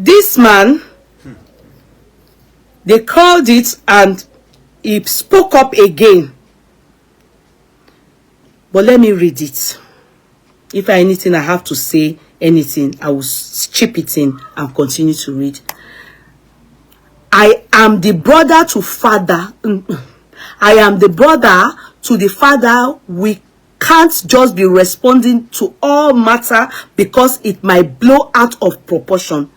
This man, they called it and he spoke up again. But let me read it. If anything I have to say, anything, I will chip it in and continue to read. I am the brother to father. I am the brother to the father. We can't just be responding to all matter because it might blow out of proportion.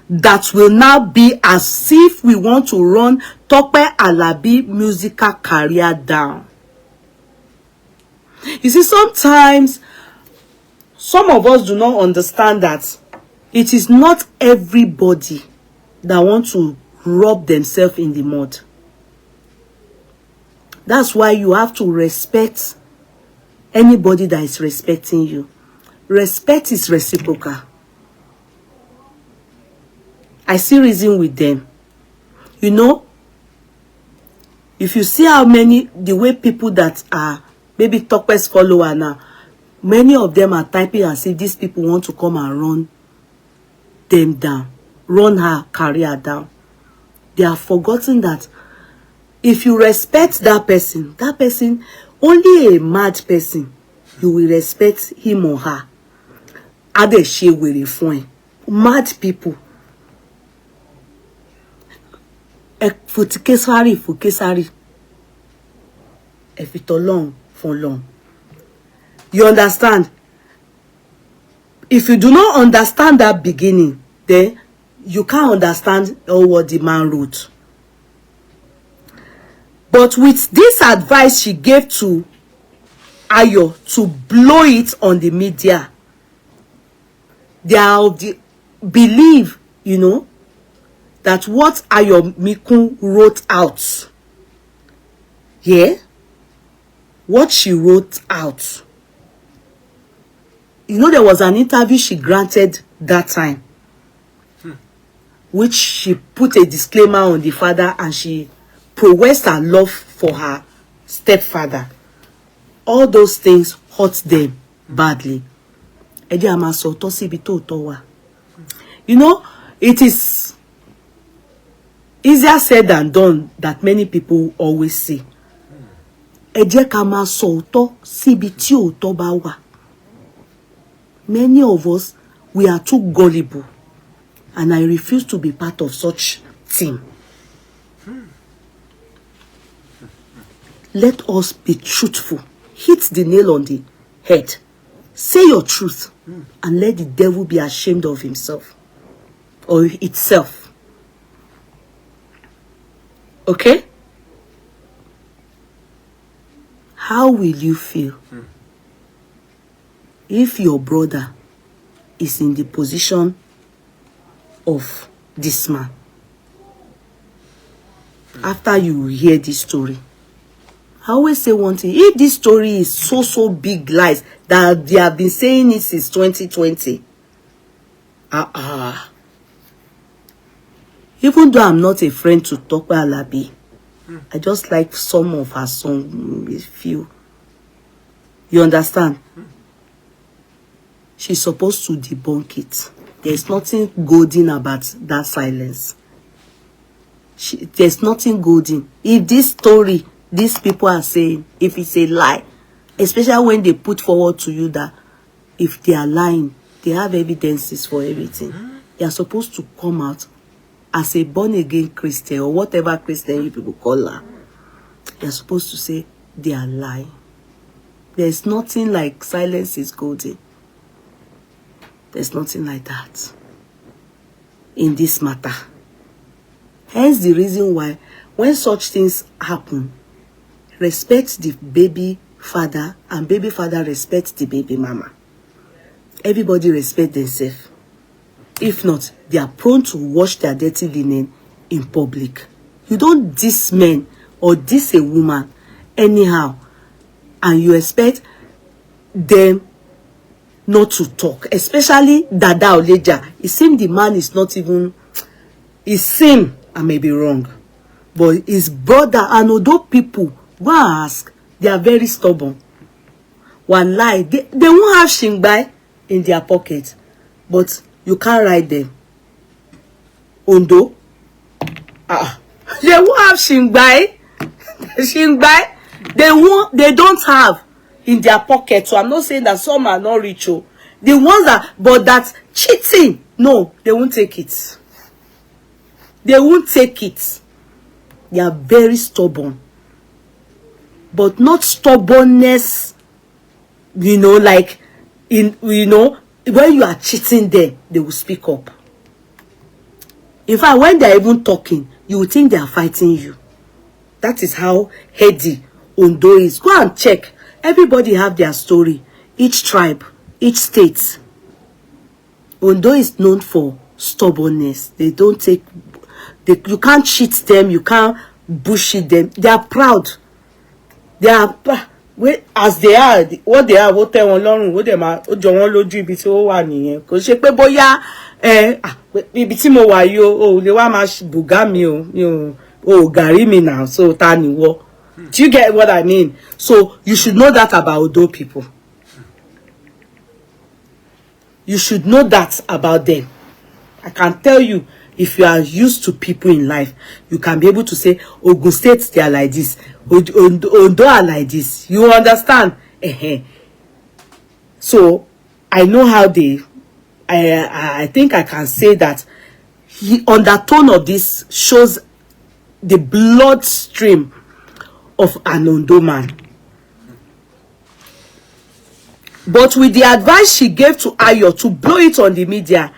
That will now be as if we want to run Tope Alabi musical career down. You see, sometimes some of us do not understand that it is not everybody that want to rub themselves in the mud. That's why you have to respect anybody that is respecting you. Respect is reciprocal. I see reason with them. You know, if you see how many, the way people that are maybe Tope's follower now, many of them are typing as if these people want to come and run them down, run her career down. They have forgotten that if you respect that person, only a mad person, you will respect him or her. Ade she will fine. Mad people. Fukesari. If it long for long. You understand? If you do not understand that beginning, then you can't understand what the man wrote. But with this advice she gave to Ayo to blow it on the media, they are of the believe, you know, that what Ayomiku wrote out, what she wrote out. You know, there was an interview she granted that time, which she put a disclaimer on the father and she professed her love for her stepfather. All those things hurt them badly. You know, it is easier said than done that many people always say. Many of us, we are too gullible, and I refuse to be part of such thing. Let us be truthful. Hit the nail on the head. Say your truth, and let the devil be ashamed of himself or itself. Okay? How will you feel if your brother is in the position of this man? After you hear this story, I always say one thing: if this story is so big lies that they have been saying it since 2020, even though I'm not a friend to Tope Alabi, I just like some of her songs with few. You understand? She's supposed to debunk it. There's nothing golden about that silence. There's nothing golden. If this story, these people are saying, if it's a lie, especially when they put forward to you that if they are lying, they have evidences for everything. They are supposed to come out as a born-again Christian or whatever Christian you people call her. They are supposed to say they are lying. There's nothing like silence is golden. There's nothing like that in this matter. Hence the reason why when such things happen, respect the baby father and baby father respect the baby mama. Everybody respect themselves. If not, they are prone to wash their dirty linen in public. You don't diss men or diss a woman anyhow, and you expect them not to talk, especially Dada Oleja. It seems the man is not even, it seems, I may be wrong, but his brother, and although people go and ask, they are very stubborn. One lie, they won't have shingbai in their pocket, but you can't write them. Ondo. They won't have Shingbai. Shingbai. They don't have in their pocket. So I'm not saying that some are not rich. Oh. The ones that, but that's cheating. No, they won't take it. They won't take it. They are very stubborn. But not stubbornness, like when you are cheating them, they will speak up. In fact, when they are even talking, you will think they are fighting you. That is how heady Ondo is. Go and check. Everybody have their story. Each tribe, each state. Ondo is known for stubbornness. They don't take... you can't cheat them. You can't bullshit them. They are proud. They are... as they are, what they are, what they want, what they are, what they want, what they want, because she pe boya ibi tí mo wà yìí o lè wá máa bùgá mi o gàrí mi now, so ta ni wo. Do you get what I mean? So you should know that about Odo people. You should know that about them. I can tell you, if you are used to people in life, you can be able to say, Ogun State, they are like this. Ondo are like this. You understand? So, I know how they... I think I can say that the undertone of this shows the bloodstream of an Ondo man. But with the advice she gave to Ayo to blow it on the media,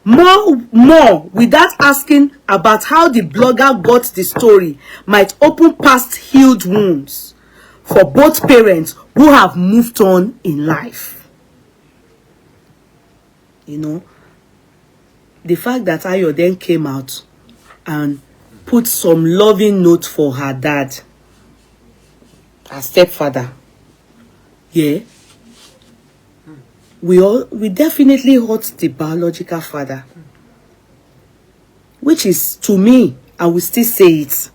more without asking about how the blogger got the story, might open past healed wounds for both parents who have moved on in life. The fact that Ayo then came out and put some loving note for her dad, her stepfather, we definitely hurt the biological father, which is, to me, I will still say it.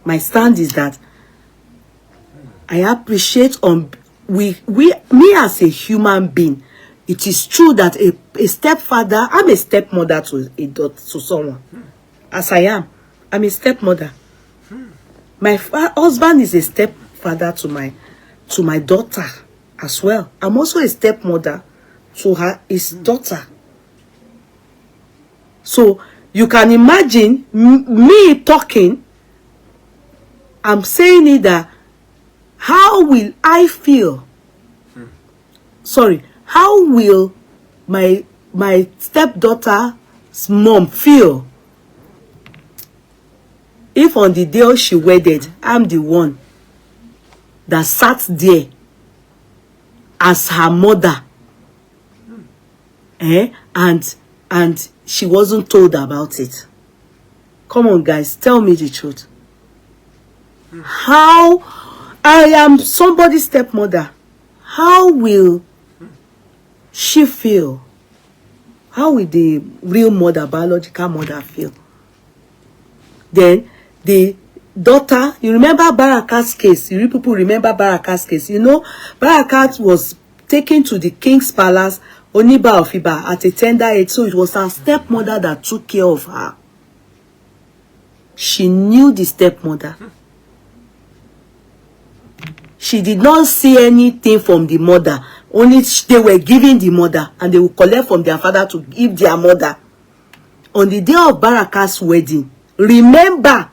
My stand is that I appreciate me as a human being. It is true that a stepfather, I'm a stepmother to someone, as I am. I'm a stepmother. My husband is a stepfather to my daughter as well. I'm also a stepmother to his daughter. So you can imagine me talking. I'm saying it that how will I feel? Sorry. How will my stepdaughter's mom feel if on the day she wedded, I'm the one that sat there as her mother, and she wasn't told about it? Come on, guys, tell me the truth. How I am somebody's stepmother, how will she feel? How will the real mother, biological mother, feel? Then the daughter, you remember Baraka's case? You people remember Baraka's case? Barakat was taken to the king's palace, Oniba of Iba, at a tender age. So it was her stepmother that took care of her. She knew the stepmother. She did not see anything from the mother. Only they were giving the mother, and they would collect from their father to give their mother. On the day of Baraka's wedding, remember,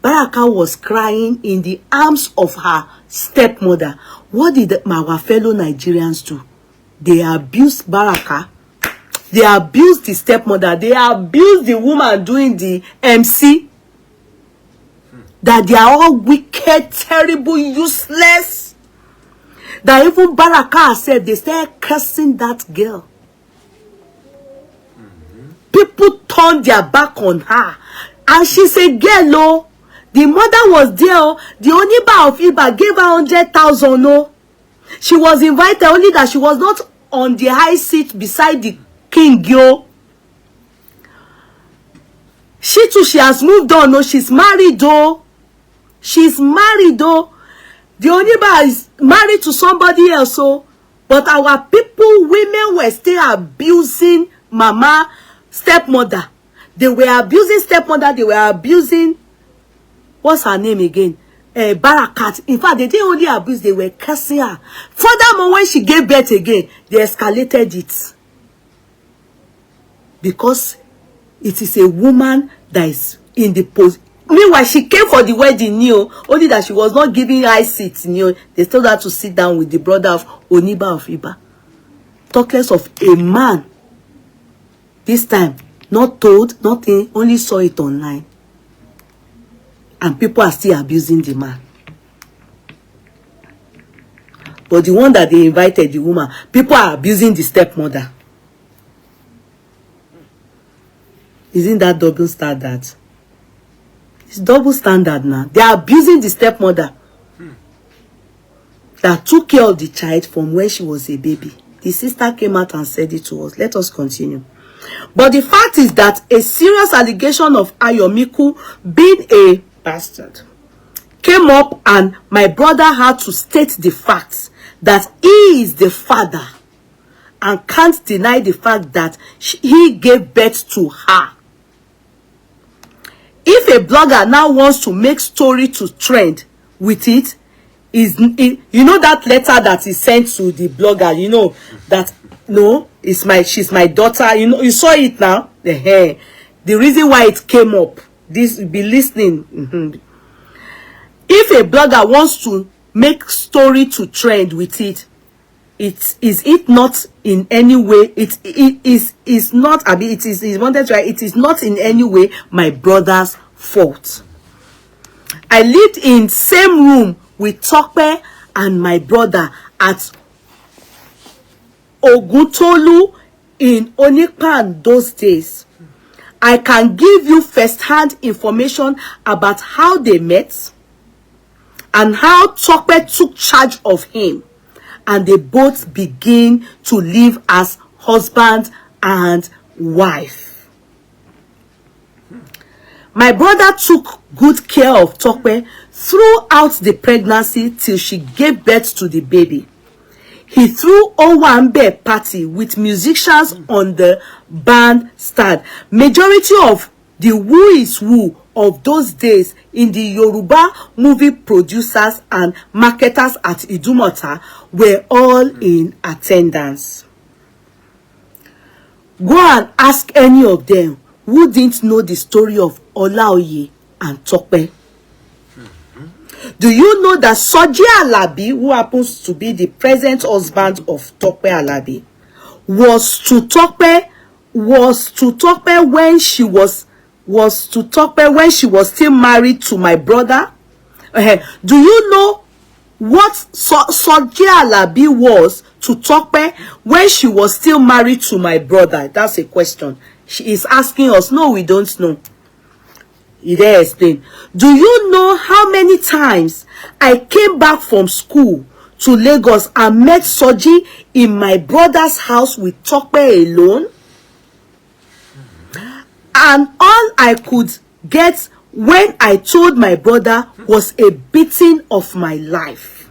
Baraka was crying in the arms of her stepmother. What did our fellow Nigerians do? They abused Baraka. They abused the stepmother. They abused the woman doing the MC. That they are all wicked, terrible, useless. That even Baraka said, they started cursing that girl. People turned their back on her. And she said, girl, the mother was there. The Oniba of Iba gave her 100,000. She was invited, only that she was not on the high seat beside the king. She too, she has moved on. No, she's married though. She's married though. The Oniba is married to somebody else. So, but our people, women, were still abusing mama, stepmother. They were abusing stepmother. They were abusing, what's her name again? Barakat. In fact, they didn't only abuse, they were cursing her. Furthermore, when she gave birth again, they escalated it. Because it is a woman that is in the post. Meanwhile, she came for the wedding, only that she was not giving high seats, They told her to sit down with the brother of Oniba of Iba. Talk less of a man. This time, not told, nothing, only saw it online. And people are still abusing the man. But the one that they invited, the woman, people are abusing the stepmother. Isn't that double standard? It's double standard now. They are abusing the stepmother that took care of the child from when she was a baby. The sister came out and said it to us. Let us continue. But the fact is that a serious allegation of Ayomiku being a bastard came up, and my brother had to state the facts that he is the father and can't deny the fact that he gave birth to her. If a blogger now wants to make story to trend with it, you know that letter that is sent to the blogger, that no, she's my daughter, you saw it now. The reason why it came up, this be listening. If a blogger wants to make story to trend with it, is it not in any way, it is not, I mean, it is not in any way my brother's fault. I lived in same room with Tope and my brother at Ogutolu in Onipan those days. I can give you first-hand information about how they met and how Tope took charge of him, and they both begin to live as husband and wife. My brother took good care of Tope throughout the pregnancy till she gave birth to the baby. He threw Owambe party with musicians on the bandstand. Majority of the who is who of those days in the Yoruba movie producers and marketers at Idumota were all in attendance. Go and ask any of them who didn't know the story of Olaoye and Tope. Do you know that Tope Alabi, who happens to be the present husband of Tope Alabi, was to Tope when she was still married to my brother? Do you know what Tope Alabi was to Tope when she was still married to my brother? That's a question. She is asking us. No, we don't know. He then explained. Do you know how many times I came back from school to Lagos and met Soji in my brother's house with Tope alone? And all I could get when I told my brother was a beating of my life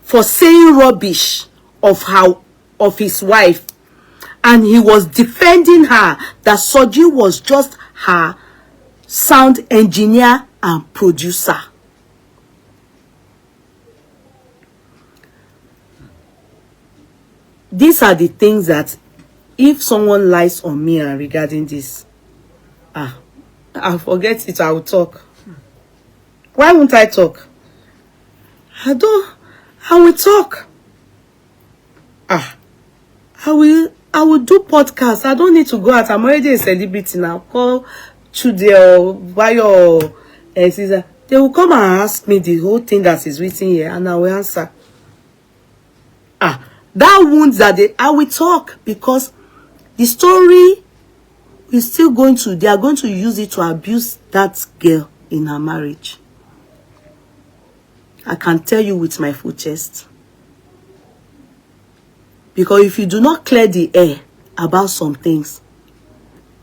for saying rubbish of his wife. And he was defending her that Soji was just her sound engineer and producer. These are the things that if someone lies on me regarding this, I'll forget it, I will talk. Why won't I talk? I will talk. I will do podcasts. I don't need to go out. I'm already a celebrity now. Call Chude or Bayo or Caesar. They will come and ask me the whole thing that is written here, and I will answer. That wounds that I will talk, because the story is still they are going to use it to abuse that girl in her marriage. I can tell you with my full chest. Because if you do not clear the air about some things,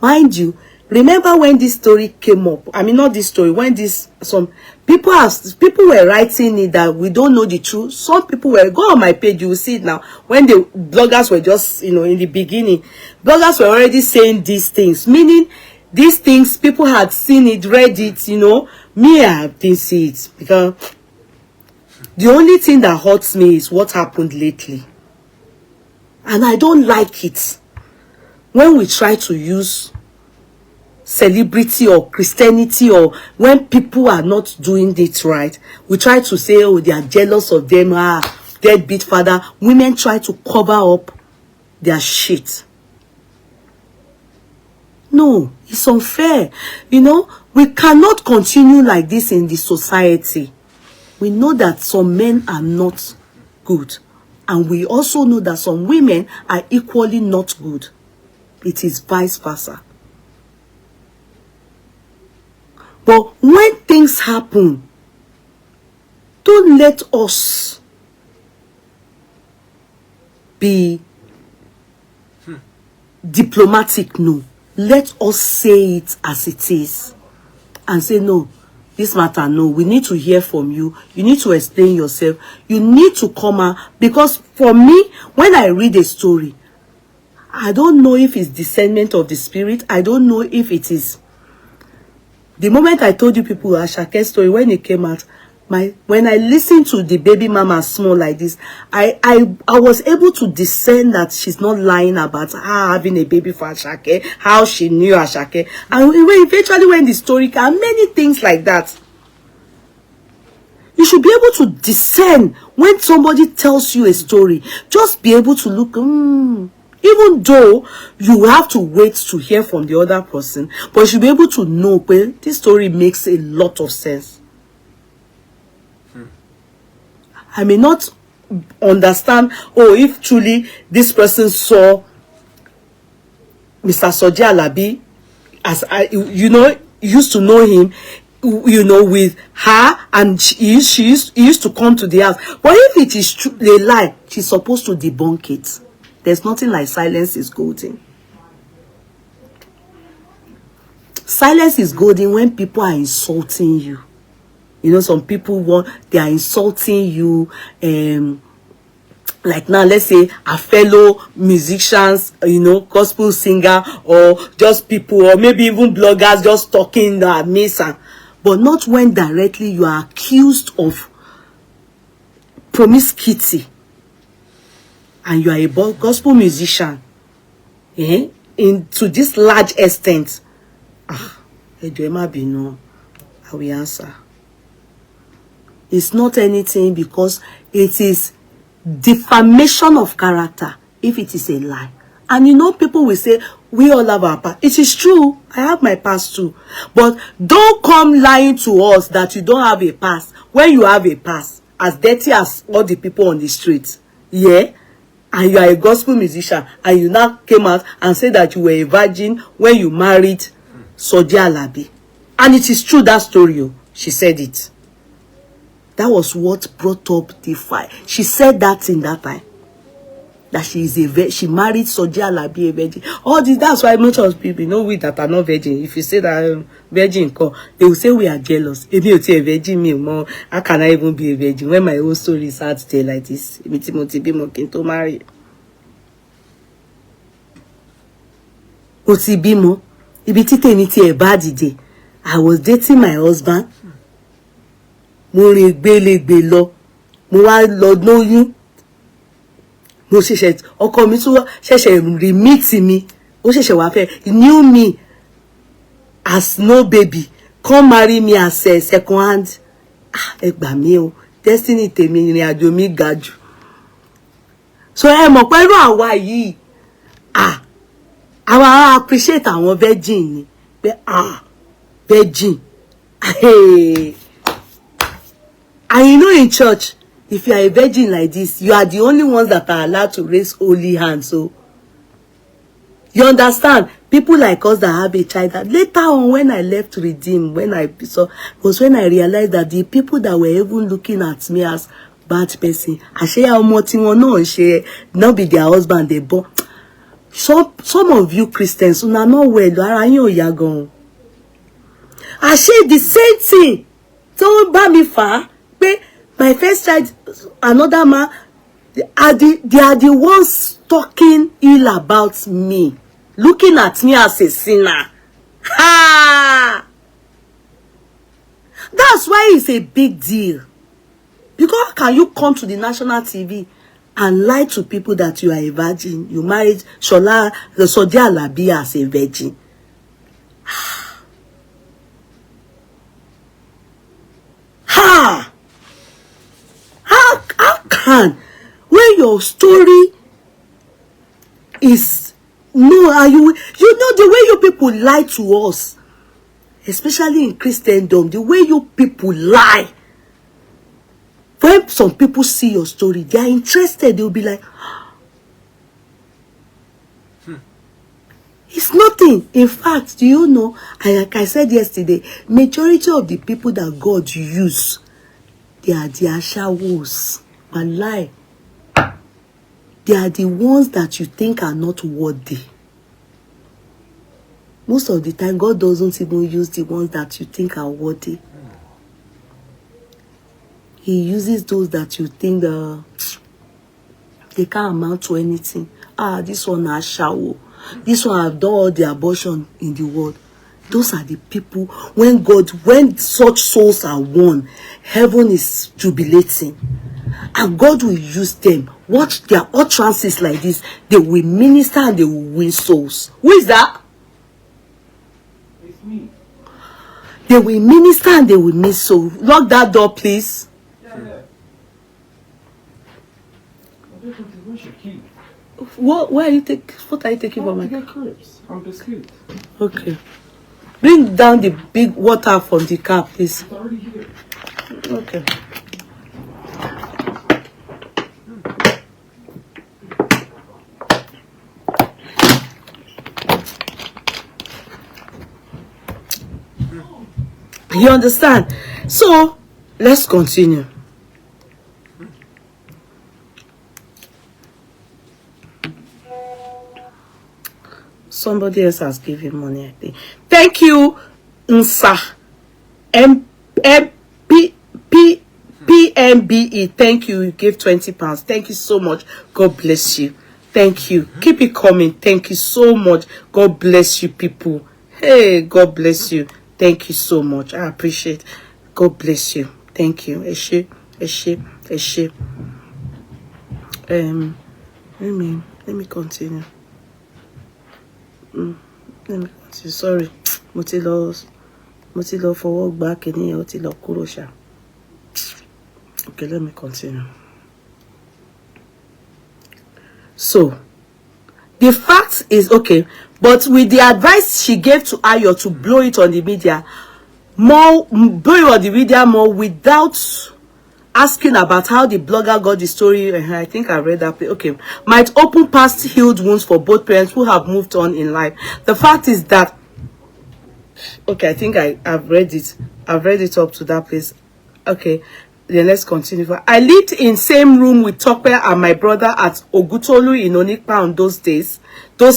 mind you, remember when this story came up? I mean, not this story. When some people were writing it that we don't know the truth. Some people were, go on my page, you will see it now. When the bloggers were just, in the beginning, bloggers were already saying these things, meaning these things, people had seen it, read it, you know. Me, I didn't see it, because the only thing that hurts me is what happened lately. And I don't like it when we try to use celebrity or Christianity, or when people are not doing it right, we try to say, oh, they are jealous of them, deadbeat father. Women try to cover up their shit. No, it's unfair. You know, we cannot continue like this in the society. We know that some men are not good, and we also know that some women are equally not good. It is vice versa. But when things happen, don't let us be diplomatic. No, let us say it as it is and say, no, this matter, no, we need to hear from you. You need to explain yourself. You need to come out. Because for me, when I read a story, I don't know if it's discernment of the spirit. I don't know if it is. The moment I told you people Ashake's story, when it came out, when I listened to the baby mama small like this, I was able to discern that she's not lying about her having a baby for Ashake, how she knew Ashake. And eventually when the story came, many things like that. You should be able to discern when somebody tells you a story. Just be able to look, even though you have to wait to hear from the other person, but you should be able to know, well, this story makes a lot of sense. I may not understand, if truly this person saw Mr. Tope Alabi, as used to know him, with her, and he used to come to the house. But if it is true, a lie, she's supposed to debunk it. There's nothing like silence is golden. Silence is golden when people are insulting you. You know, some people they are insulting you. Like now, let's say a fellow musicians, gospel singer, or just people, or maybe even bloggers just talking that mesa. But not when directly you are accused of promiscuity. And you are a gospel musician, to this large extent. I will answer. It's not anything, because it is defamation of character if it is a lie. And people will say, we all have our past. It is true. I have my past too. But don't come lying to us that you don't have a past when you have a past as dirty as all the people on the street. Yeah? And you are a gospel musician, and you now came out and said that you were a virgin when you married Tope Alabi. And it is true, that story. She said it. That was what brought up the fight. She said that in that time. That she married Tope Alabi, a virgin. All this, that's why most of people, we that are not virgin. If you say that virgin, they will say we are jealous. If you say a virgin, how can I even be a virgin when my own story is hard to tell like this? To marry. I was dating my husband. Mo rin gbélégbé lọ. Mo wá lọ lóyún. Mo ṣẹ̀ṣẹ̀ ọkọ mi tún ṣẹ̀ṣẹ̀ remit mi. Ó ṣẹ̀ṣẹ̀ wá fẹ́. He knew me as no baby. Come marry me as a second hand. Ẹ gbà mí o. Destiny tèmi ìrìn àjò mi ga jù. So ẹ mọ̀ pé irú àwa yìí. Àwa appreciate àwọn virgin ni. Pé virgin. Hey. And in church, if you are a virgin like this, you are the only ones that are allowed to raise holy hands. So, you understand? People like us that have a child, that later on when I left Redeem, was when I realized that the people that were even looking at me as bad person, not be their husband, they born. Some of you Christians, are not well, I say the same thing. Don't buy me far. My first child, another man, they are the ones talking ill about me, looking at me as a sinner. Ha! That's why it's a big deal. Because how can you come to the national TV and lie to people that you are a virgin? You married Shola, the Tope Alabi as a virgin. Ha! How can, when your story is no, are you know the way you people lie to us, especially in Christendom, the way you people lie. When some people see your story, they are interested. They'll be like, it's nothing. In fact, do you know, like I said yesterday, majority of the people that God use, they are the ashawos. And lie. They are the ones that you think are not worthy. Most of the time, God doesn't even use the ones that you think are worthy. He uses those that you think they can't amount to anything. Ah, this one has shower. This one have done all the abortion in the world. Those are the people, when such souls are won, heaven is jubilating. And God will use them. Watch their utterances like this. They will minister and they will win souls. Who is that? It's me. They will minister and they will win souls. Lock that door, please. Yeah. Where's your key? What are you taking from my cribs? I'm biscuit. Okay. Bring down the big water from the car, please. It's already here. Okay. You understand? So, let's continue. Somebody else has given money, I think. Thank you, Nsa. PMBE. Thank you. You gave £20. Thank you so much. God bless you. Thank you. Keep it coming. Thank you so much. God bless you, people. Hey, God bless you. Thank you so much. I appreciate. God bless you. Thank you. Eshe. Let me continue. Let me continue. Sorry. Mo ti lọ fọwọ́ gbá kíní yẹn, ó ti lọ kúrò ṣá. Okay, let me continue. So, the fact is, okay, but with the advice she gave to Ayo to blow it on the media more without asking about how the blogger got the story, I think I read that, okay, might open past healed wounds for both parents who have moved on in life. The fact is that, okay, I think I've read it. I've read it up to that place. Okay, then let's continue. I lived in same room with Tope and my brother at Ogutolu in Onikpa on those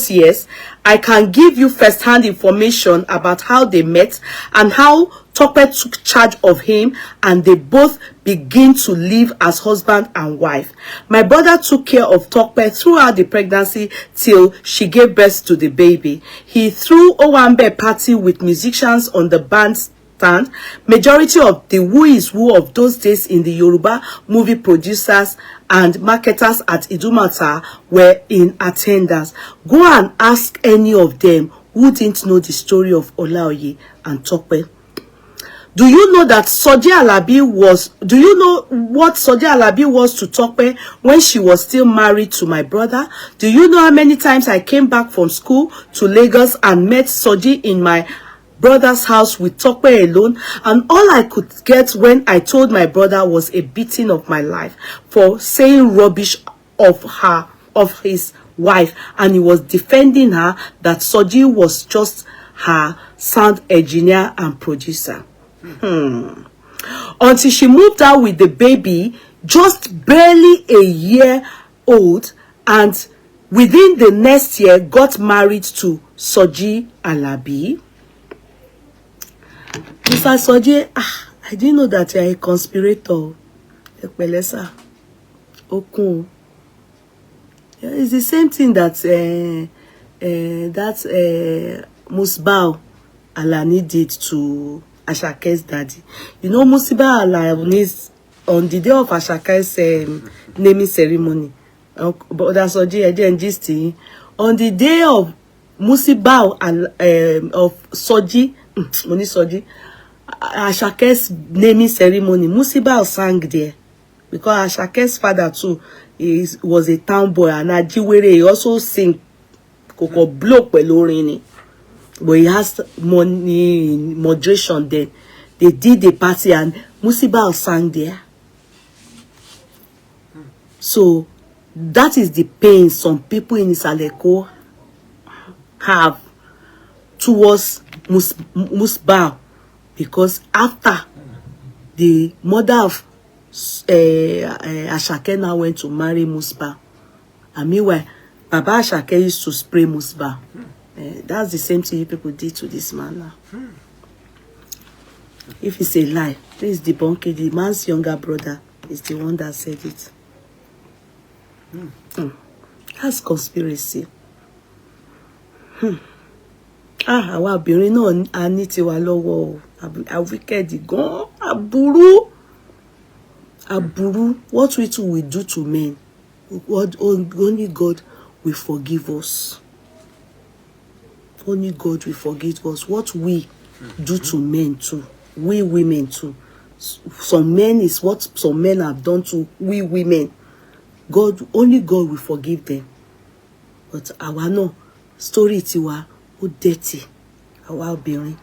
years. I can give you first-hand information about how they met and how Tope took charge of him and they both begin to live as husband and wife. My brother took care of Tope throughout the pregnancy till she gave birth to the baby. He threw Owambe party with musicians on the bandstand. Majority of the who is who of those days in the Yoruba movie producers and marketers at Idumata were in attendance. Go and ask any of them who didn't know the story of Olaoye and Tope. Do you know that do you know what Soji Alabi was to Tope when she was still married to my brother? Do you know how many times I came back from school to Lagos and met Soji in my brother's house with Tope alone, and all I could get when I told my brother was a beating of my life for saying rubbish of his wife, and he was defending her that Soji was just her sound engineer and producer. Until she moved out with the baby, just barely a year old, and within the next year got married to Soji Alabi. Mr. Soji, I didn't know that you're a conspirator. Okun. Yeah, it's the same thing that Musbao Alani did to Ashake's daddy. You know, Musiba Alani's on the day of Ashake's naming ceremony. But that's what Soji on the day of Musiba of Soji, Moni Soji, Ashake's naming ceremony. Musiba sang there because Ashake's father too was a town boy, and Ajiwere he also sing Koko block pelorini. But he has money in moderation then. They did the party and Musiba sang there. So that is the pain some people in Isaleko have towards Musba, because after the mother of Ashake now went to marry Musba, and meanwhile Baba Ashake used to spray Musba. That's the same thing you people did to this man now. If it's a lie, please debunk it. The man's younger brother is the one that said it. That's conspiracy. Àwa obìnrin náà a ní tiwa lọ́wọ́ a wicked gan, aburú. What we too will do to men, what only God will forgive us. Only God will forgive us. What we do to men too, we women too. Some men is what some men have done to we women. Only God will forgive them. But our no story tiwa o dirty. Our obìnrin.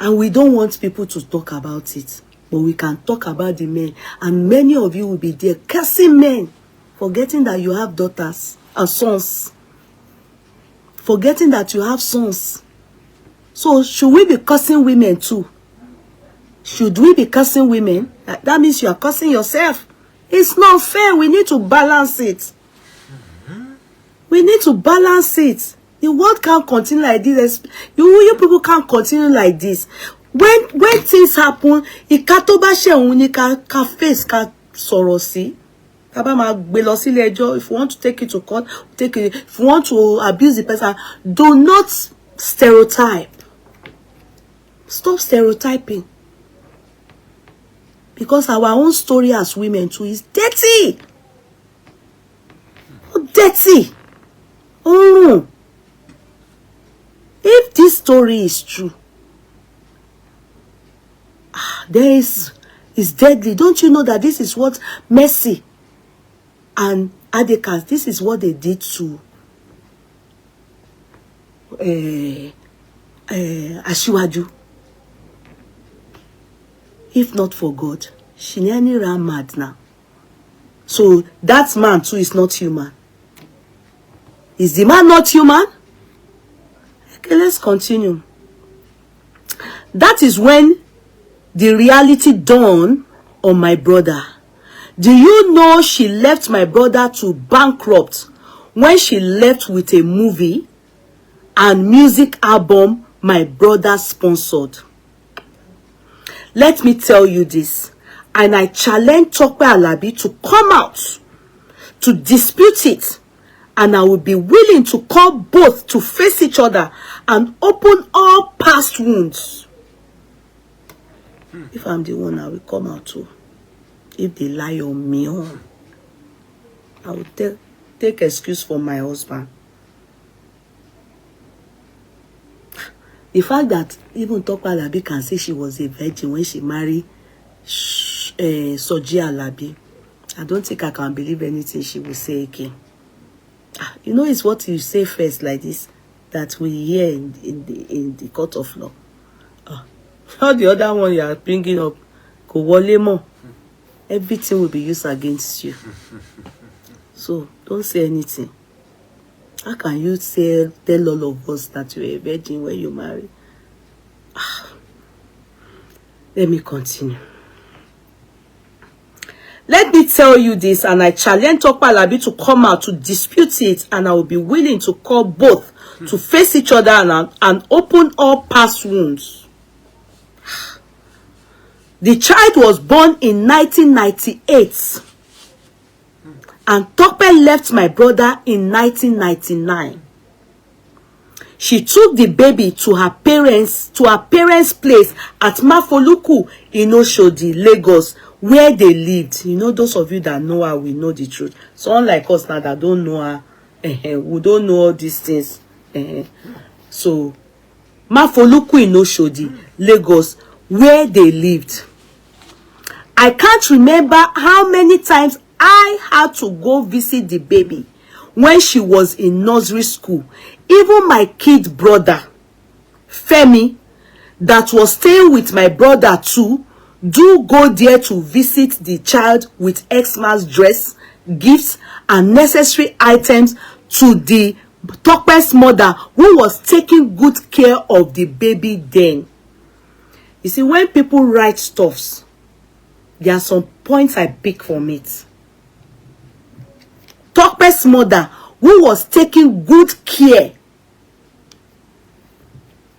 And we don't want people to talk about it. But we can talk about the men. And many of you will be there cursing men, forgetting that you have daughters and sons. Forgetting that you have sons. So should we be cursing women too? Should we be cursing women? That means you are cursing yourself. It's not fair. We need to balance it. We need to balance it. The world can't continue like this. You people can't continue like this. When things happen, ka face ka sọ̀rọ̀ sí. If you want to take it to court, take it. If you want to abuse the person, do not stereotype. Stop stereotyping. Because our own story as women too is dirty. Dirty. Oh. If this story is true, is deadly. Don't you know that this is what Mercy and Adekas, this is what they did to Asiwaju? If not for God, she nearly ran mad now. So that man too is not human. Is the man not human? Okay, let's continue. That is when the reality dawned on my brother. Do you know she left my brother to bankrupt when she left with a movie and music album my brother sponsored? Let me tell you this, and I challenge Tope Alabi to come out to dispute it, and I will be willing to call both to face each other and open all past wounds. If I'm the one, I will come out too. If they lie on me, I will take excuse for my husband. The fact that even Tope Alabi can say she was a virgin when she married Soji Alabi, I don't think I can believe anything she will say again. You know, it's what you say first like this that we hear in the court of law. How the other one you are bringing up, everything will be used against you. So don't say anything. How can you tell all of us that you're a virgin when you marry? Let me continue. Let me tell you this, and I challenge Tope Alabi to come out to dispute it, and I will be willing to call both to face each other and open all past wounds. The child was born in 1998, and Tope left my brother in 1999. She took the baby to her parents' place at Mafoluku in Oshodi, Lagos, where they lived. You know, those of you that know her will know the truth. So unlike us now that don't know her, we don't know all these things. So Mafoluku in Oshodi, Lagos, where they lived. I can't remember how many times I had to go visit the baby when she was in nursery school. Even my kid brother, Femi, that was staying with my brother too, do go there to visit the child with Xmas dress, gifts, and necessary items to the Tope's mother, who was taking good care of the baby then. You see, when people write stuffs, there are some points I pick from it. Tope's mother, who was taking good care.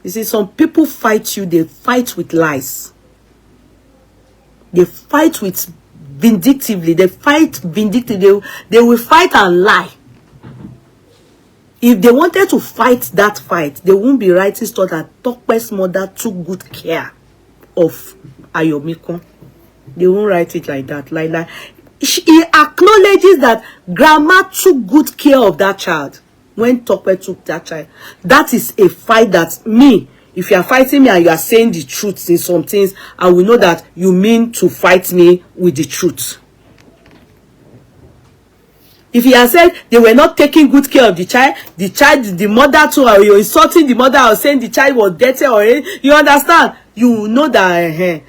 You see, some people fight you, they fight with lies. They fight with vindictively. They fight vindictively. They will fight and lie. If they wanted to fight that fight, they won't be writing stuff that Tope's mother took good care of Ayomiku. They won't write it like that. Like he acknowledges that grandma took good care of that child when Tope took that child. That is a fight that me, if you are fighting me and you are saying the truth in some things, I will know that you mean to fight me with the truth. If you have said they were not taking good care of the child, the mother too, or you're insulting the mother or saying the child was dirty or anything, you understand? You know that,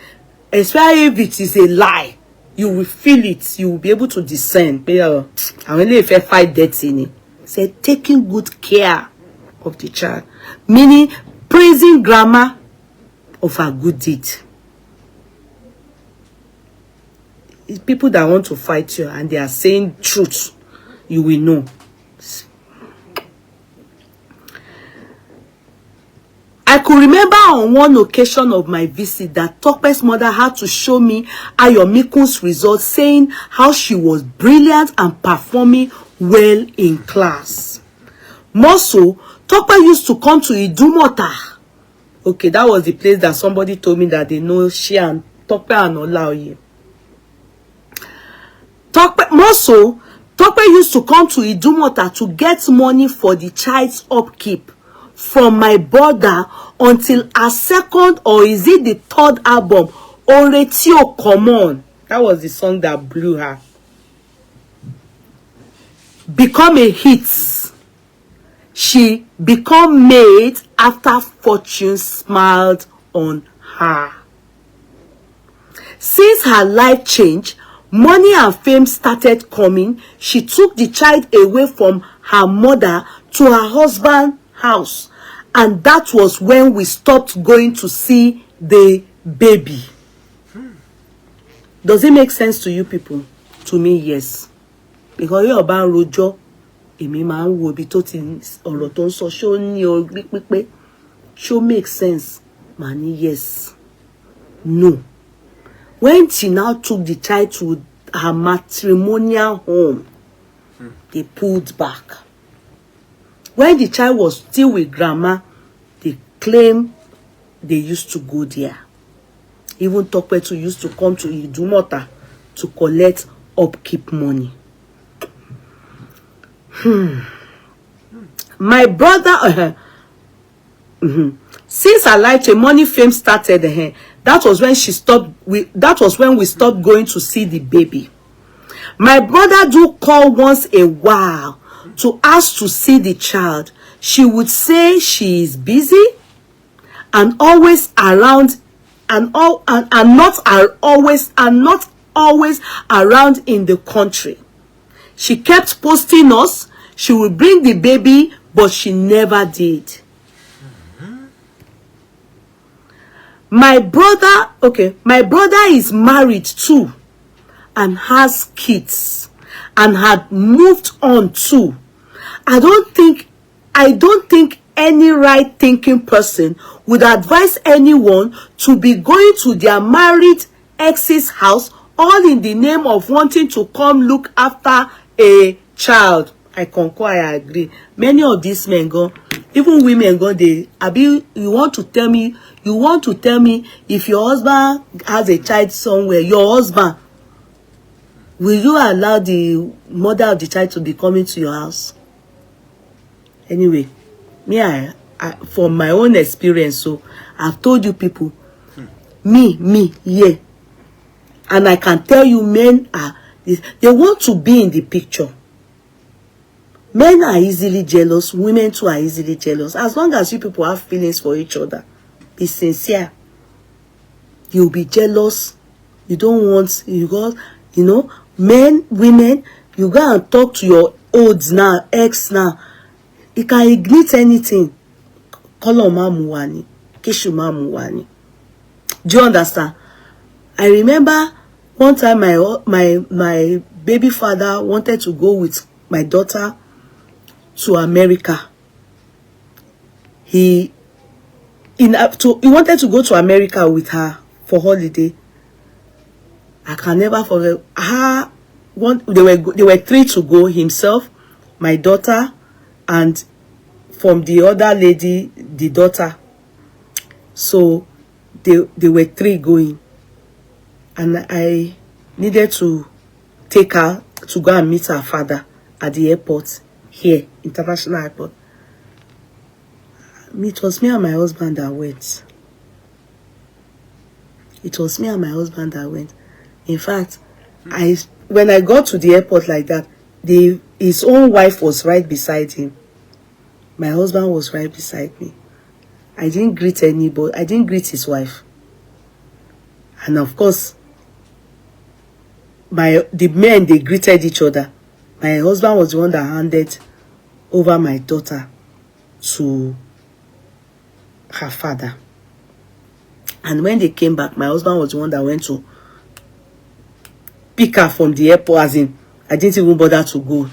especially if it is a lie, you will feel it. You will be able to discern. I only if I fight dirty. Say taking good care of the child, meaning praising grandma of her good deed. It's people that want to fight you and they are saying truth, you will know. I could remember on one occasion of my visit that Tope's mother had to show me Ayomiku's results, saying how she was brilliant and performing well in class. More so, Tope used to come to Idumota. Okay, that was the place that somebody told me that they know she and Tope and Olaoye. More so, Tope used to come to Idumota to get money for the child's upkeep from my brother until a second, or is it the third album, Oretio Come On, that was the song that blew her, become a hit. She become maid after fortune smiled on her. Since her life changed, money and fame started coming. She took the child away from her mother to her husband's house. And that was when we stopped going to see the baby. Does it make sense to you people? To me, yes. Because you're about Rojo, èmi máa ń wo bí tó ti ọ̀rọ̀ tó ń sọ ṣó ní orí pípé, ṣó make sense? Mani, yes. No. When she now took the child to her matrimonial home, they pulled back. When the child was still with grandma, they claim they used to go there. Even Topetu used to come to Idumota to collect upkeep money. My brother, since her life, money fame started, that was when she stopped. That was when we stopped going to see the baby. My brother do call once a while to ask to see the child. She would say she is busy and always around, and not always around in the country. She kept posting us. She would bring the baby, but she never did. My brother is married too and has kids and had moved on too. I don't think any right thinking person would advise anyone to be going to their married ex's house all in the name of wanting to come look after a child. I concur, I agree. Many of these men go, Even women go dey, abi you want to tell me if your husband has a child somewhere, your husband, will you allow the mother of the child to be coming to your house? Anyway, me, I from my own experience, so I've told you people, me, yeah. And I can tell you, men are, they want to be in the picture. Men are easily jealous, women too are easily jealous. As long as you people have feelings for each other, be sincere. You'll be jealous. You don't want, men, women, you go and talk to your olds now, ex now. It can ignite anything. Koloma muwani, kishuma muwani. Do you understand? I remember one time my baby father wanted to go with my daughter to America. He wanted to go to America with her for holiday. I can never forget her. They were three to go: himself, my daughter, and from the other lady, the daughter. So they were three going, and I needed to take her to go and meet her father at the airport here, international airport. It was me and my husband that went. It was me and my husband that went. In fact, when I got to the airport like that, his own wife was right beside him. My husband was right beside me. I didn't greet anybody. I didn't greet his wife. And of course, the men, they greeted each other. My husband was the one that handed over my daughter to her father. And when they came back, my husband was the one that went to pick her from the airport, as in, I didn't even bother to go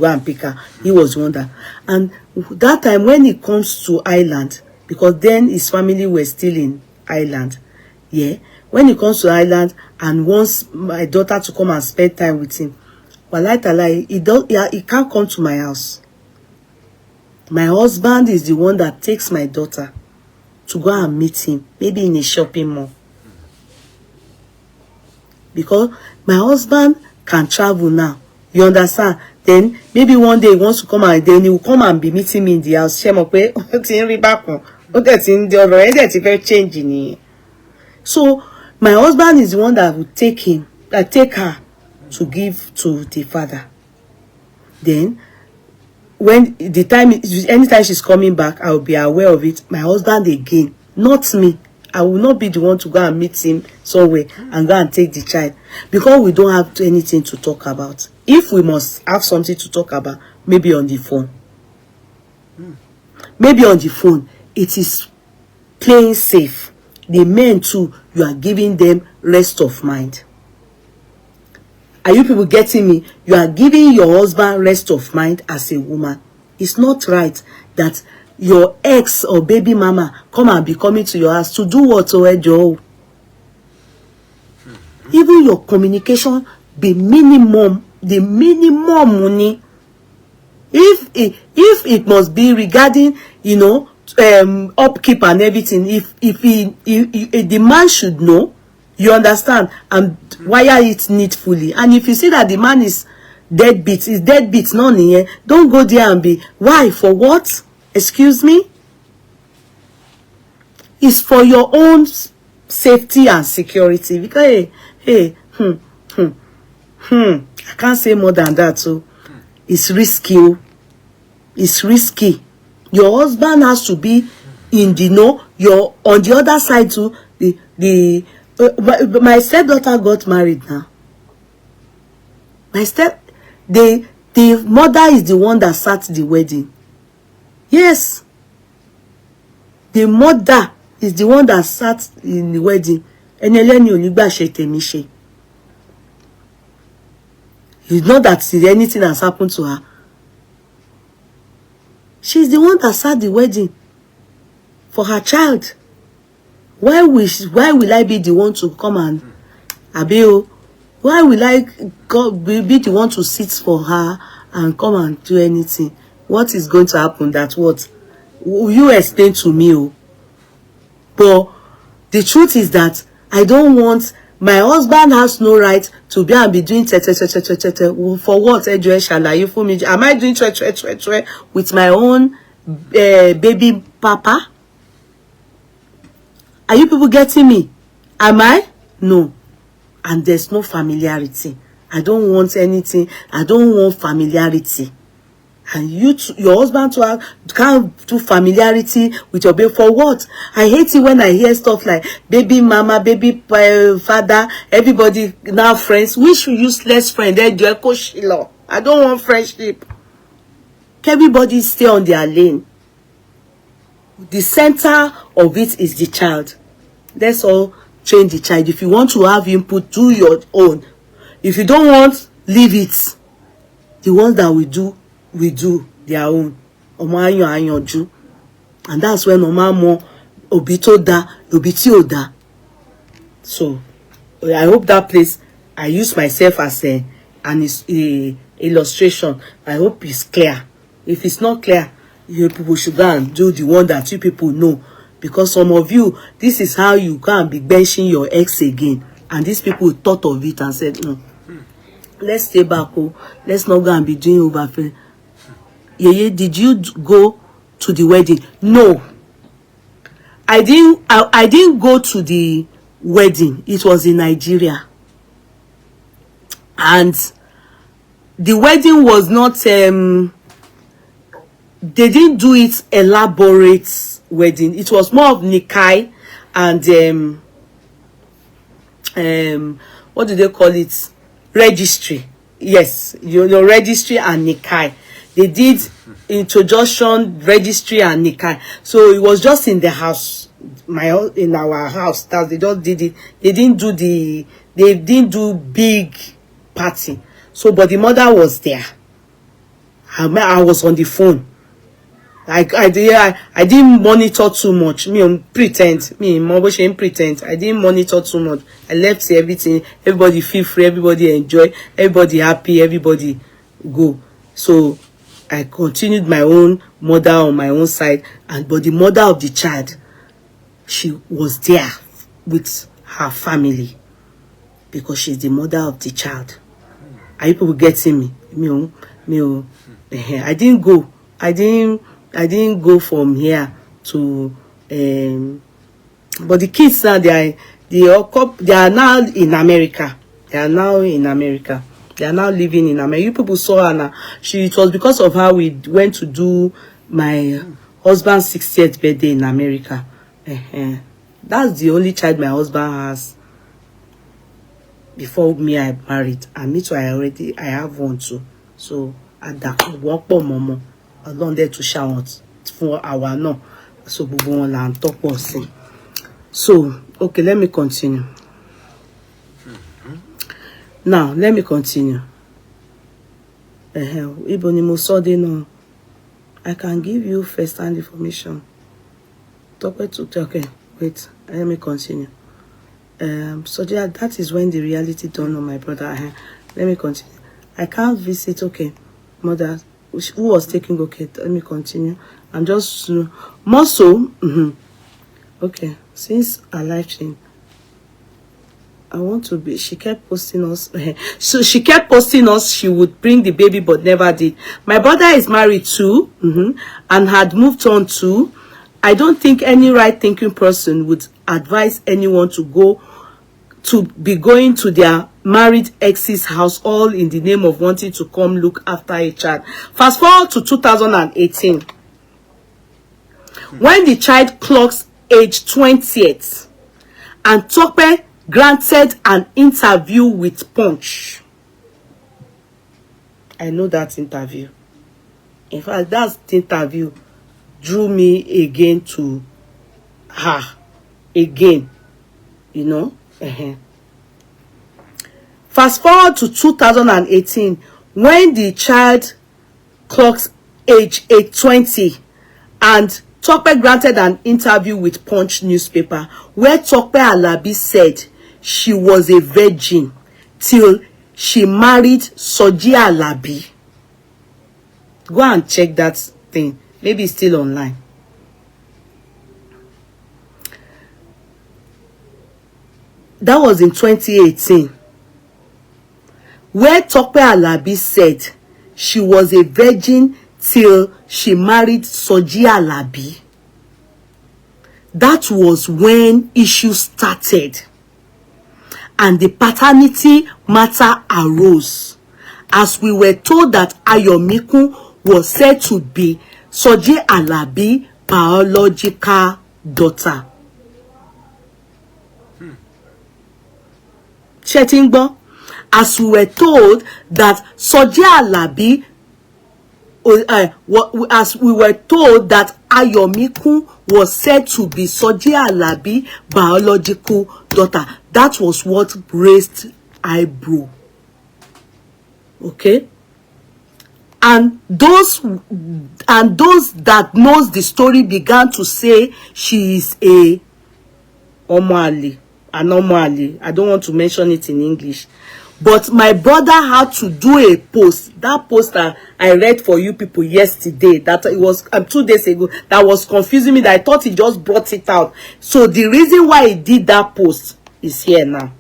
and pick her. He was the one that. And that time when it comes to Ireland, because then his family were still in Ireland, yeah. When it comes to Ireland and wants my daughter to come and spend time with him, he can't come to my house. My husband is the one that takes my daughter to go and meet him, maybe in a shopping mall. Because my husband can travel now. You understand? Then maybe one day he wants to come and then he will come and be meeting me in the house. So my husband is the one that will take her to give to the father. Then when anytime she's coming back, I will be aware of it. My husband again, not me. I will not be the one to go and meet him somewhere and go and take the child, because we don't have anything to talk about. If we must have something to talk about, maybe on the phone. Maybe on the phone, it is playing safe. The men too, you are giving them rest of mind. Are you people getting me? You are giving your husband rest of mind as a woman. It's not right that your ex or baby mama come and be coming to your house to do whatsoever. Even your communication be minimum, the minimum money. If it must be regarding, upkeep and everything, if the man should know, you understand, and wire it needfully. And if you see that the man is deadbeat, none here, don't go there and be, why, for what? Excuse me? It's for your own safety and security. Because, I can't say more than that. So, it's risky. It's risky. Your husband has to be in the know. You're on the other side too. My stepdaughter got married now. The mother is the one that sat the wedding. Yes. The mother is the one that sat in the wedding. It's not that anything has happened to her. She's the one that sat the wedding for her child. Why will I be the one to come and Abeo? Why will I be the one to sit for her and come and do anything? What is going to happen? That what? You explain to me, oh. But the truth is that I don't want, my husband has no right to be and be doing for what? Ṣàlàyé fún mi. Am I doing with my own baby papa? Are you people getting me? Am I? No. And there's no familiarity. I don't want anything. I don't want familiarity. And your husband can't do familiarity with your baby for what? I hate it when I hear stuff like baby mama, baby father, everybody now friends. We should use less friend. I don't want friendship. Everybody stay on their lane. The center of it is the child. Let's all train the child. If you want to have input, do your own. If you don't want, leave it. The ones that we do their own. And that's when mo obito da, obiti oda. So I hope that place, I use myself as an illustration. I hope it's clear. If it's not clear, you people should go and do the one that you people know. Because some of you, this is how you can be benching your ex again. And these people thought of it and said, no, let's stay back. Oh, let's not go and be doing overfare. Yeye, did you go to the wedding? No. I didn't go to the wedding. It was in Nigeria. And the wedding was not they didn't do it elaborate wedding. It was more of nikai and what do they call it? Registry. Yes, you know, registry and nikai. They did introduction, registry, and nikai. So it was just in the house, in our house. That they just did it. They didn't do big party. So, but the mother was there. I was on the phone. I didn't monitor too much. Pretend. I didn't monitor too much. I left everything. Everybody feel free. Everybody enjoy. Everybody happy. Everybody go. So I continued my own mother on my own side, but the mother of the child, she was there with her family because she's the mother of the child. Are you people getting me? I didn't go. I didn't go from here to but the kids now they are now in America. They are now in America. They are now living in America. You people saw her now. It was because of her we went to do my husband's 60th birthday in America. That's the only child my husband has. Before me, I married. And me too, I have one too. So at that work for Momo. Along there to shout for our no. So we go on and talk us. So okay, let me continue. Now let me continue. No, I can give you first-hand information. Okay, wait. Let me continue. So that is when the reality dawned on my brother. Let me continue. I can't visit. Okay, mother. Who was taking? Okay, let me continue. I'm just more so. Okay, since our life changed, I want to be. She kept posting us. So she kept posting us. She would bring the baby, but never did. My brother is married too, and had moved on too. I don't think any right-thinking person would advise anyone to be going to their married ex's house all in the name of wanting to come look after a child. Fast forward to 2018. When the child clocks age 20th and Tope granted an interview with Punch. I know that interview. In fact, that interview drew me again to her. Again. You know? Fast forward to 2018, when the child clocks age 20 and Tope granted an interview with Punch newspaper where Tope Alabi said she was a virgin till she married Soji Alabi. Go and check that thing. Maybe it's still online. That was in 2018, where Tope Alabi said she was a virgin till she married Soji Alabi. That was when issues started and the paternity matter arose, as we were told that Ayomiku was said to be Soji Alabi's biological daughter. Chetingbo, as we were told that Soji Alabi, as we were told that Ayomiku was said to be Soji Alabi's biological daughter. That was what raised eyebrow. Okay? And those that knows the story began to say she is a Omali. Anomaly. I don't want to mention it in English. But my brother had to do a post. That post that I read for you people yesterday, that it was 2 days ago, that was confusing me, that I thought he just brought it out. So the reason why he did that post is here now.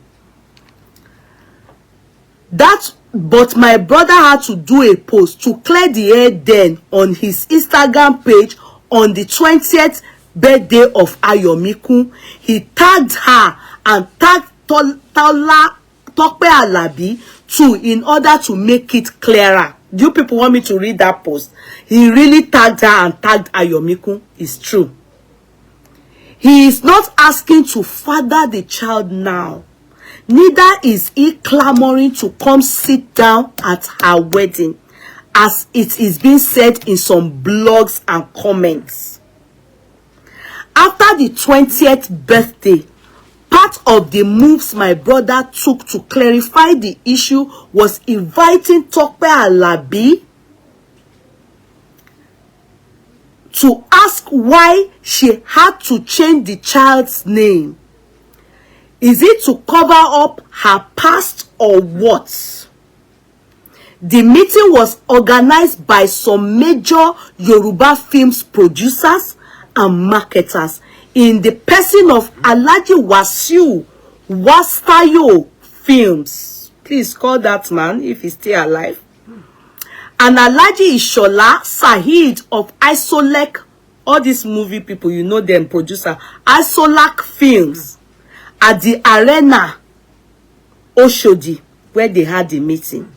But my brother had to do a post to clear the air then on his Instagram page on the 20th birthday of Ayomiku. He tagged her and tagged Tope Alabi too, in order to make it clearer. Do you people want me to read that post? He really tagged her and tagged Ayomiku. It's true. He is not asking to father the child now. Neither is he clamoring to come sit down at her wedding, as it is being said in some blogs and comments. After the 20th birthday, part of the moves my brother took to clarify the issue was inviting Tope Alabi to ask why she had to change the child's name. Is it to cover up her past or what? The meeting was organized by some major Yoruba films producers and marketers in the person of Alhaji Wasiu Wastayo Films. Please call that man if he's still alive. And Alhaji Ishola Saheed of Isolek, all these movie people, you know them, producer, Isolak Films, at the Arena Oshodi, where they had the meeting.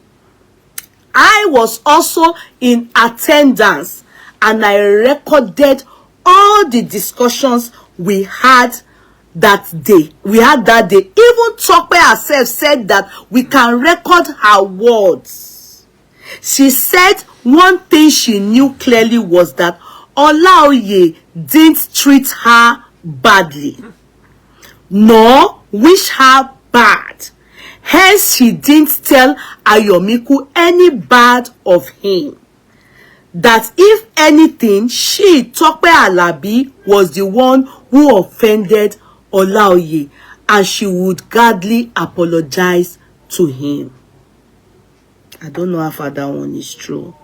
I was also in attendance and I recorded all the discussions we had that day. Even Tope herself said that we can record her words. She said one thing she knew clearly was that Olaoye didn't treat her badly, nor wish her bad. Hence, she didn't tell Ayomiku any bad of him. That if anything, she, Tope Alabi, was the one who offended Olaoye, and she would gladly apologize to him. I don't know how that one is true.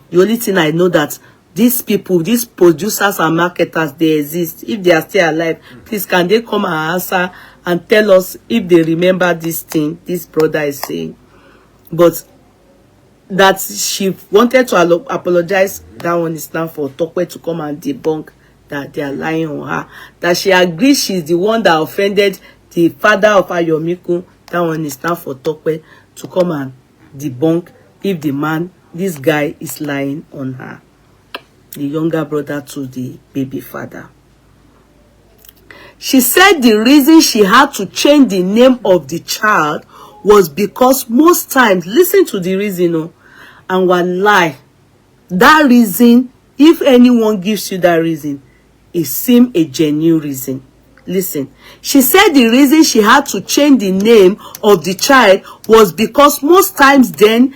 The only thing I know that these people, these producers and marketers, they exist. If they are still alive, please can they come and answer and tell us if they remember this thing this brother is saying. But that she wanted to apologize, that one is now for Tope to come and debunk that they are lying on her. That she agrees she's the one that offended the father of Ayomiku, that one is now for Tope to come and debunk if the man, this guy, is lying on her. The younger brother to the baby father. She said the reason she had to change the name of the child was because most times, listen to the reason, and wallahi, that reason, if anyone gives you that reason, it seems a genuine reason. Listen, she said the reason she had to change the name of the child was because most times then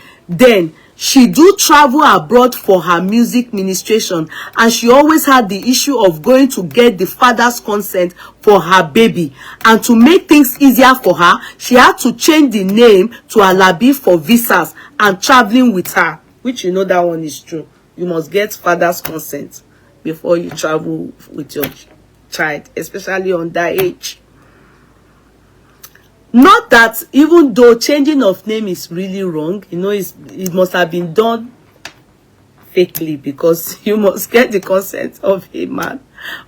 she do travel abroad for her music ministration, and she always had the issue of going to get the father's consent for her baby. And to make things easier for her, she had to change the name to Alabi for visas and traveling with her, which you know that one is true. You must get father's consent before you travel with your child, especially on that age. Not that even though changing of name is really wrong, you know, it must have been done fakely, because you must get the consent of a man,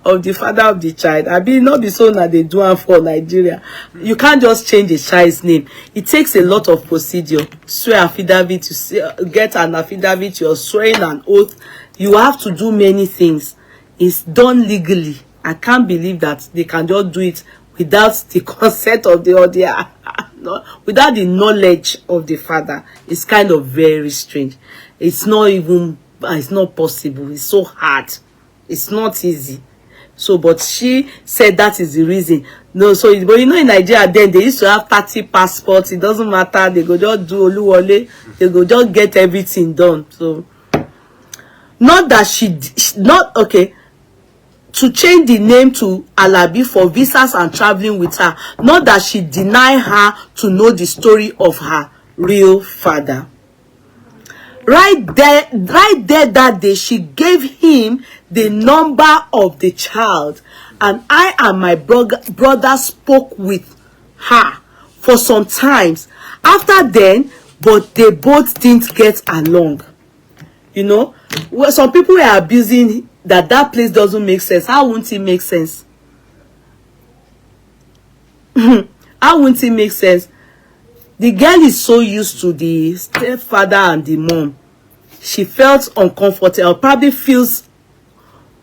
of the father of the child. I mean, not be so that they do it for Nigeria. You can't just change a child's name. It takes a lot of procedure. Swear affidavit, to get an affidavit, you're swearing an oath. You have to do many things. It's done legally. I can't believe that they can just do it without the consent of the other, without the knowledge of the father. It's kind of very strange. It's not possible. It's so hard. It's not easy. So, but she said that is the reason. No, so, but you know, in Nigeria, then they used to have 30 passports. It doesn't matter. They go just do Oluwole. They go just get everything done. So, not that okay, to change the name to Alabi for visas and traveling with her. Not that she deny her to know the story of her real father. Right there that day, she gave him the number of the child, and I and my brother spoke with her for some times after then, but they both didn't get along. You know, well, some people were abusing that place doesn't make sense. How won't it make sense? How won't it make sense? The girl is so used to the stepfather and the mom. She felt uncomfortable, probably feels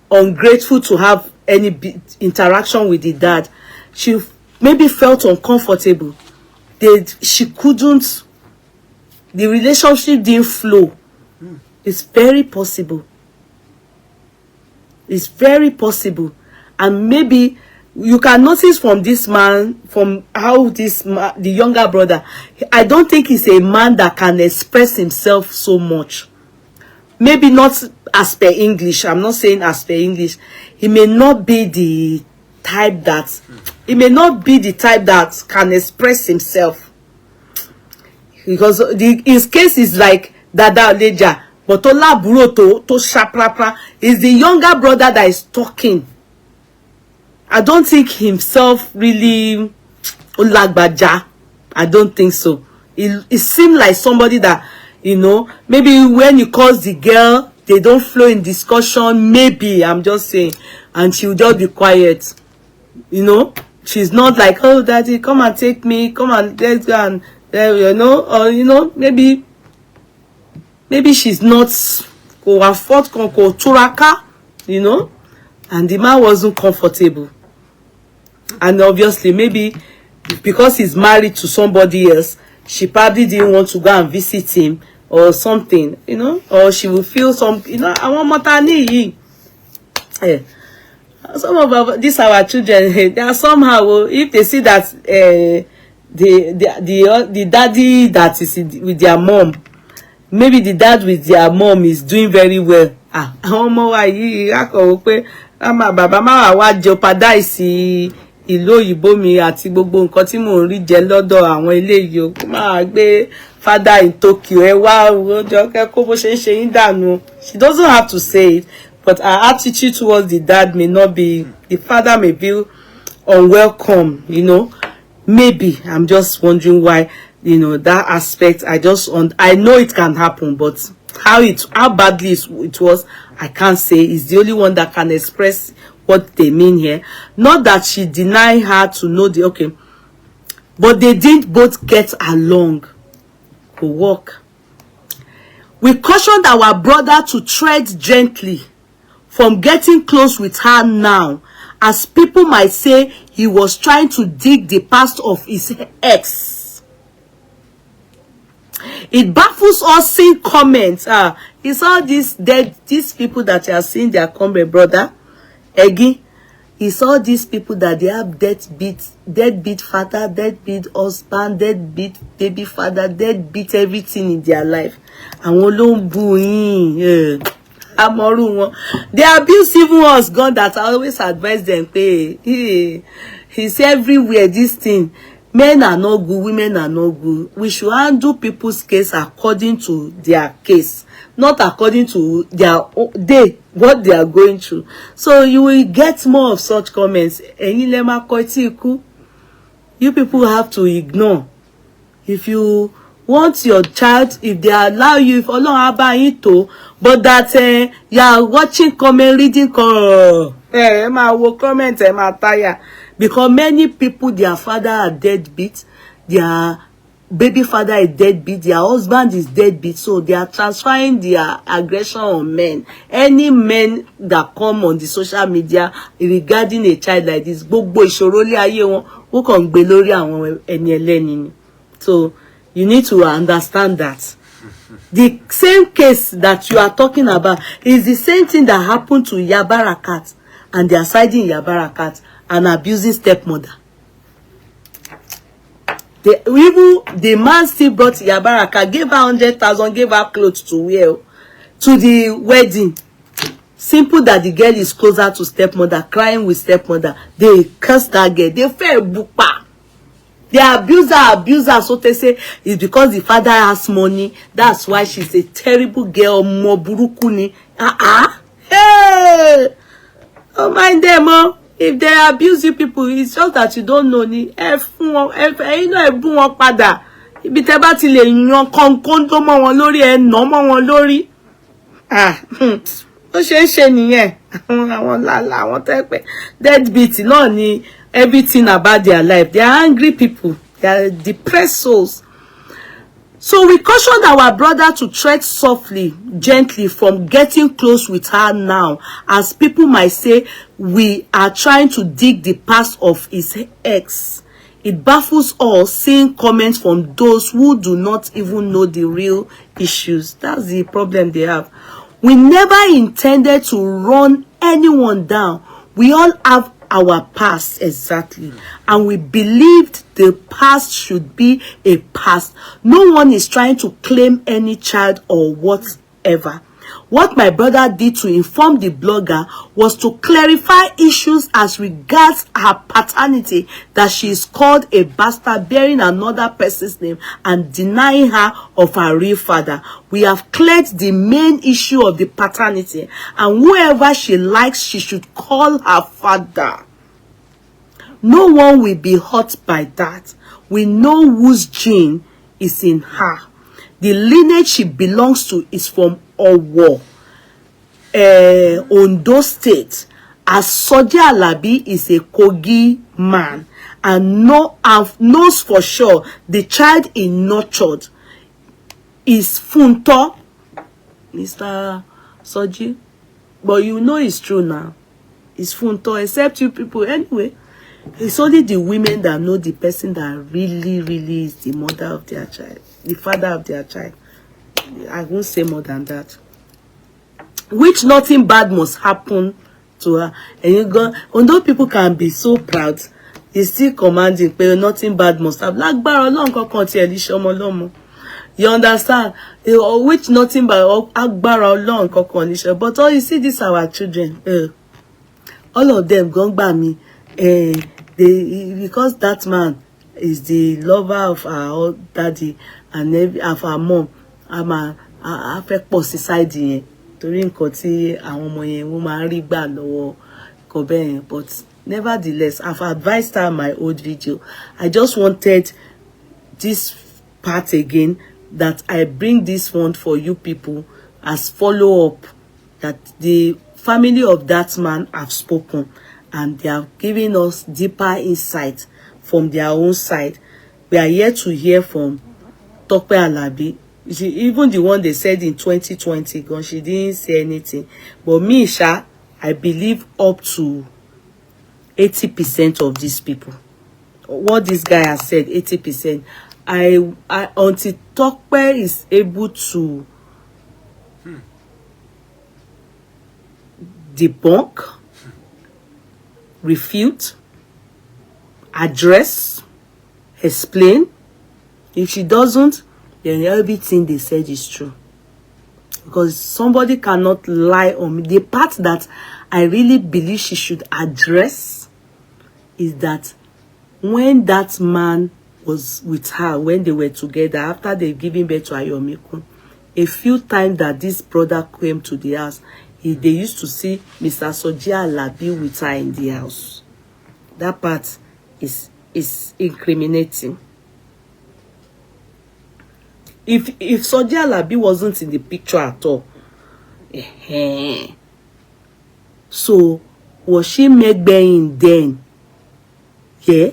ungrateful to have any interaction with the dad. She maybe felt uncomfortable. She couldn't, the relationship didn't flow. It's very possible. It's very possible. And maybe you can notice from this man, from how the younger brother, I don't think he's a man that can express himself so much. Maybe not as per English. I'm not saying as per English. He may not be the type that can express himself. Because his case is like Dada Oleja. But Tola Buroto, to Shaprapa, is the younger brother that is talking. I don't think himself really Olagbaja. I don't think so. It seemed like somebody that, you know, maybe when you call the girl, they don't flow in discussion. Maybe, I'm just saying. And she'll just be quiet. You know, she's not like, oh, daddy, come and take me. Come and let's go and, you know, or, you know, maybe she's not turaka, you know, and the man wasn't comfortable. And obviously, maybe because he's married to somebody else, she probably didn't want to go and visit him or something, you know, or she will feel some, you know, I want matani. Some of our children, they are somehow, if they see that the daddy that is with their mom, maybe the dad with their mom is doing very well. Bàbá máa wá jeopardize ìlú òyìnbó mi àti gbogbo nǹkan tí mò ń rí jẹ lọ́dọ̀ àwọn eléyìí o. Máa gbé father in Tokyo ẹ wá ọjọ́ kẹ́kọ̀ọ́ bó ṣe ń ṣe yín dànù. She doesn't have to say it, but her attitude towards the dad may not be, the father may feel unwelcome, you know. Maybe, I'm just wondering why, you know, that aspect, I know it can happen, but how badly it was, I can't say. It's the only one that can express what they mean here. Not that she denied her to know okay, but they didn't both get along to work. We cautioned our brother to tread gently from getting close with her now, as people might say he was trying to dig the past of his ex. It baffles us seeing comments. It's all these people that you are seeing their comment, brother. Again, it's all these people that they have deadbeat father, deadbeat husband, deadbeat baby father, deadbeat everything in their life. And they abuse even us, God, that I always advise them. He's everywhere, this thing. Men are not good, women are not good. We should handle people's case according to their case, not according to what they are going through. So you will get more of such comments. You people have to ignore. If you want your child, if they allow you, if Ọlọ́run á bá yín tó, but that you are watching comment, reading ẹ máa wo comment, ẹ máa tire, because many people, their father are deadbeat, their baby father is deadbeat, their husband is deadbeat, so they are transferring their aggression on men. Any men that come on the social media regarding a child like this, gbogbo ìṣòro lé ayé wọn ó kàn gbé lórí àwọn ẹni ẹlẹ́ni ni. So you need to understand that the same case that you are talking about is the same thing that happened to Yabarakat, and they are siding Yabarakat and abusing stepmother. Even the man still brought Yabaraka, gave her 100,000, gave her clothes to wear to the wedding. Simple that the girl is closer to stepmother, crying with stepmother. They cursed that girl. They fell bupa. The abuser, so they say, is because the father has money. That's why she's a terrible girl. Moburukuni. Hey! Oh, mind them, oh. If they abuse you people, it's just that you don't know ni. You know, ebun wọn padà. Ibi tẹ́ bá ti lè yan konkon tó mọ́ wọn lórí, ẹ nà mọ́ wọn lórí. Ó ṣe ń ṣe nìyẹn. Àwọn lala, àwọn tẹ́pẹ́. Deadbeat náà ni everything about their life. They are angry people. They are depressed souls. So we caution our brother to tread softly, gently from getting close with her now, as people might say we are trying to dig the past of his ex. It baffles us seeing comments from those who do not even know the real issues. That's the problem they have. We never intended to run anyone down. We all have our past, exactly, and we believed the past should be a past. No one is trying to claim any child or whatever. What my brother did to inform the blogger was to clarify issues as regards her paternity, that she is called a bastard bearing another person's name and denying her of her real father. We have cleared the main issue of the paternity, and whoever she likes, she should call her father. No one will be hurt by that. We know whose gene is in her. The lineage she belongs to is from Owo, Ondo State, as Tope Alabi is a Kogi man and knows for sure the child he nurtured is Funto, Mr. Soji. But you know it's true now. It's Funto, except you people. Anyway, it's only the women that know the person that really is the mother of their child, the father of their child. I won't say more than that. Which nothing bad must happen to her. And you go, although people can be so proud, he's still commanding, but nothing bad must happen. Like Baron, you understand? Which nothing but Akbar long condition. But all you see, these are our children. All of them gone by me. Because that man is the lover of our daddy and of our mom. I fẹ́ pọ̀ sí side yẹn torí nǹkan tí àwọn ọmọ yẹn wọ́n máa rí gbà lọ́wọ́ kọ̀bẹ́ yẹn. But nevertheless, I've advised her in my old video. I just wanted this part again, that I bring this one for you people as follow-up, that the family of that man have spoken and they have given us deeper insight from their own side. We are here to hear from Tope Alabi. Even the one they said in 2020, gone, she didn't say anything. But me, I believe up to 80% of these people. What this guy has said, 80%. Until Tope is able to debunk, refute, address, explain. If she doesn't, then everything they said is true. Because somebody cannot lie on me. The part that I really believe she should address is that when that man was with her, when they were together, after they giving birth to Ayomiku, a few times that this brother came to the house, they used to see Mr. Tope Alabi with her in the house. That part is is incriminating. If Tope Alabi wasn't in the picture at all, so was she Megbein then? Yeah?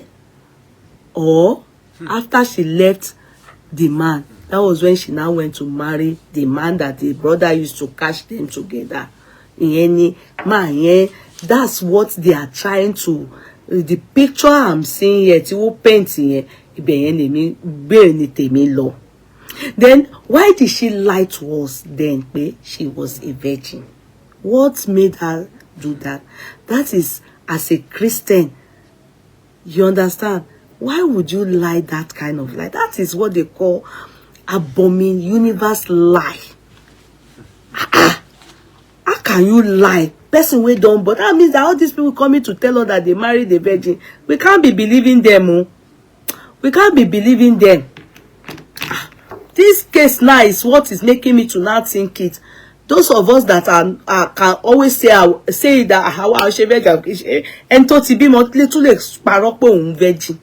Or after she left the man, that was when she now went to marry the man that the brother used to catch them together. In any man, yeah, that's what they are trying to. The picture I'm seeing here, ti wo painting here, then why did she lie to us then? She was a virgin. What made her do that? That is, as a Christian, you understand? Why would you lie that kind of lie? That is what they call abomin universe lie. How can you lie? Person we don't, but that means that all these people coming to tell us that they married a virgin. We can't be believing them. Oh. We can't be believing them. This case now is what is making me to now think it. Those of us that are can always say that how I should virgin and to be more little virgin.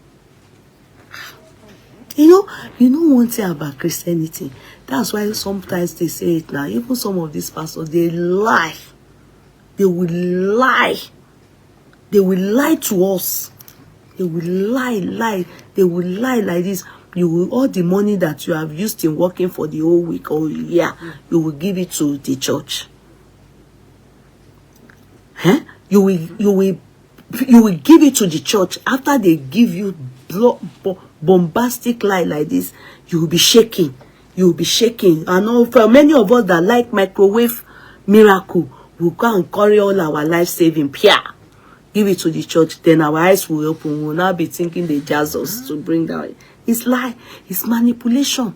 You know one thing about Christianity. That's why sometimes they say it now. Even some of these pastors, they lie. They will lie. They will lie to us. They will lie. They will lie like this. You will, all the money that you have used in working for the whole week or year, you will give it to the church. Huh? You will give it to the church. After they give you bombastic lie like this, you will be shaking. You will be shaking. I know for many of us that like microwave miracle, we'll go and carry all our life saving, give it to the church. Then our eyes will open. We'll now be thinking they jazz us to bring down. It's lie. It's manipulation.